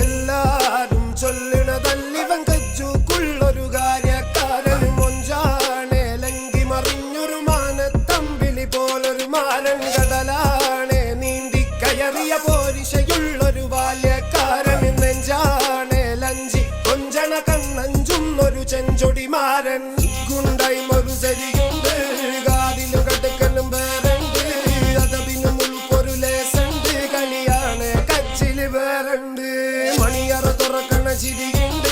എല്ലാരും ചൊല്ലണതല്ലിവൻ കജ്ജുക്കുള്ളൊരു കാര്യക്കാരൻ മൊഞ്ചാണ് ലങ്കി മറിഞ്ഞൊരു മാനത്തമ്പിളി പോലൊരു മാരൻ കടലാണ് നീന്തി കയറിയ പോരിശയുള്ളൊരു ബാല്യക്കാരൻ നെഞ്ചാണ് ലഞ്ചി കൊഞ്ചണ കണ്ണഞ്ചുന്നൊരു ചെഞ്ചൊടിമാരൻ ഗുണ്ടായി ഒരു സരിയുണ്ട് കാതിലും കടുക്കലും വേറുണ്ട് അതപിനും ഉൾക്കൊരു ലേസുണ്ട് കളിയാണ് കച്ചില് വേറുണ്ട് മണിയറ തുറക്കണ ചിരിയുണ്ട്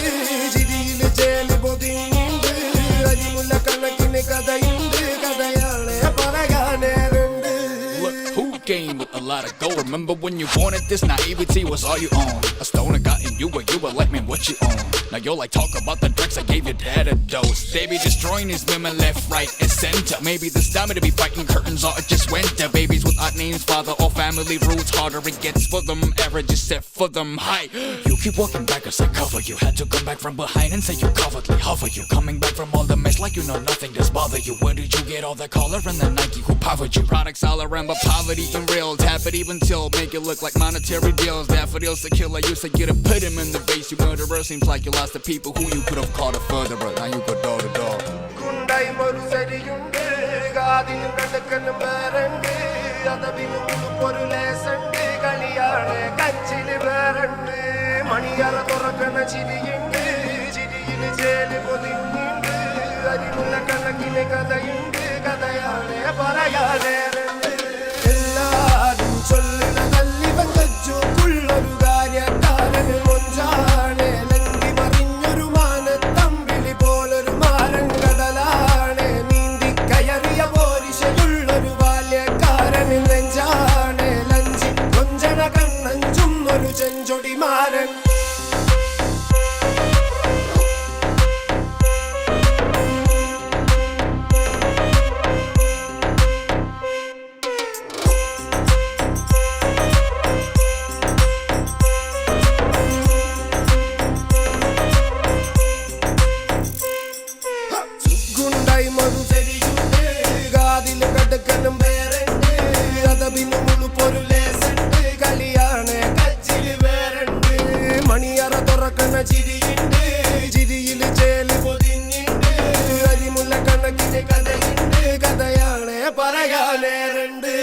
ചിരിയില് ചേല് പൊതിഞ്ഞുണ്ട് അരിമുല്ല കണക്കിന് കഥയുണ്ട് കഥയാണ് പറയാനേറുണ്ട്. Who came with a lot of gold? Remember when you wanted this naivety was all you own? A stoner got in you, but you were like, man, what you own? Now you're like, talk about the drugs I gave your dad a dose. They be destroying these women left, right, and center. Maybe this time to be fighting curtains or it just winter. Babies with odd names, father or family roots. Harder it gets for them, average is set for them high. You keep walking back as I cover you. Had to come back from behind and say you cowardly hover you. Coming back from all the mess like you know nothing does bother you. Where did you get all the collar and the Nike who powered you? Products all around but poverty and real. Tap it even till make it look like monetary deals. Daffodils to kill, I used to get a put him in the base. You murderer, seems like you lost the people who you could have called a furtherer. Now you go door to door. ഗുണ്ടായി ഒരു സരിയുണ്ട് കാതിലും കടുക്കലും വേറുണ്ട് അതപിനും ഉൾക്കൊരു ലേസുണ്ട് കളിയാണ് കച്ചില് വേറുണ്ട് മണിയറ തുറക്കണ ചിരിയുണ്ട് ചിരിയില് ചേല് പൊതിഞ്ഞുണ്ട് അരിമുല്ല കണക്കിന് കഥയുണ്ട് കഥയാണ് പറയാനേറുണ്ട്. എല്ലാരും ചൊല്ലണതല്ലിവൻ കജ്ജുക്കുള്ളൊരു കാര്യക്കാരൻ മൊഞ്ചാണ് ലങ്കി മറിഞ്ഞൊരു മാനത്തമ്പിളി പോലൊരു മാരൻ കടലാണ് നീന്തി കയറിയ പോരിശയുള്ളൊരു ബാല്യക്കാരൻ നെഞ്ചാണ് ലഞ്ചി കൊഞ്ചണ കണ്ണഞ്ചുന്നൊരു ചെഞ്ചൊടിമാരൻ. ഗുണ്ടായി ഒരു സരിയുണ്ട് കാതിലും കടുക്കലും വേറുണ്ട് അതപിനും ഉൾക്കൊരു ലേസുണ്ട് കളിയാണ് കച്ചില് വേറുണ്ട് മണിയറ തുറക്കണ ചിരിയുണ്ട് ചിരിയില് ചേല് പൊതിഞ്ഞുണ്ട് അരിമുല്ല കണക്കിന് കഥയുണ്ട് കഥയാണ് പറയാനേറുണ്ട്.